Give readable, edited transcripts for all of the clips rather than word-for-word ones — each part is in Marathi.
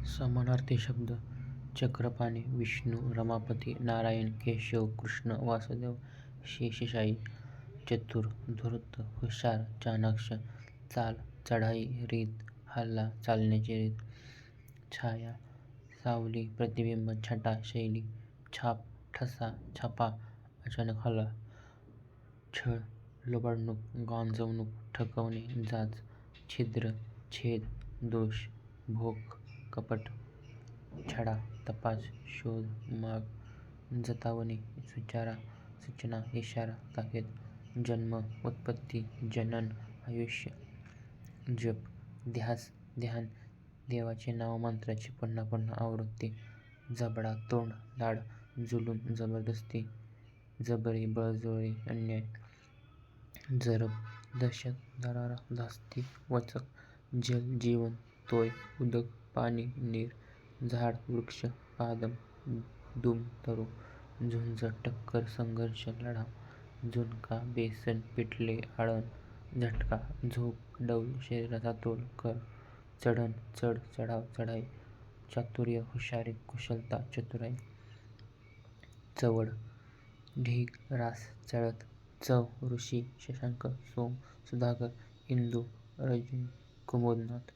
समानार्थी शब्द: चक्रपाणी, विष्णू, रमापती, नारायण, केशव, कृष्ण, वासुदेव, शेषशायी. चतुर, धूर्त, हुशार, चाणाक्ष. चाल, चढाई, रीत, हल्ला, चालण्याची रीत. छाया, सावली, प्रतिबिंब, छटा, शैली. छाप, ठसा, छापा, अचानक हल्ला. छळ, लबाडणूक, गांजवणूक, ठकवणे, जाच. छिद्र, छेद, दोष, भोक, कपट. छडा, तपास, शोध, माग. जतावणे, सुचारा, सूचना, इशारा, ताकीद. जन्म, उत्पत्ती, जनन, आयुष्य. जप, ध्यास, ध्यान, देवाचे नाव, मंत्राची पुन्हा पुन्हा आवृत्ती. जबडा, तोंड, लाड, जुलूम, जबरदस्ती, जबरी, बळजबरी, अन्याय. जरब, दहशत, दरारा, धास्ती, वचक. जल, जीवन, तोय, उदक, पाणी, नीर. झाड, वृक्ष, पादप, दुम, तरु. झुंज, टक्कर, संघर्ष, लढा. झुणका, बेसन, पिठले, आळण. झटका, झोप, डौल, शरीराचा तोल, कर. चढण, चढ, चढाव, चढाई. चातुर्य, हुशारी, कुशलता, चतुराई. चवड, ढीग, रास, चळत. चव, ऋषी, शशांक, सोम, सुधाकर, इंदू, रजनी, कुमुदनाथ.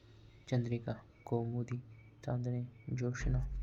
चंद्रिका, कौमुदी, चांदणे, ज्योत्स्ना.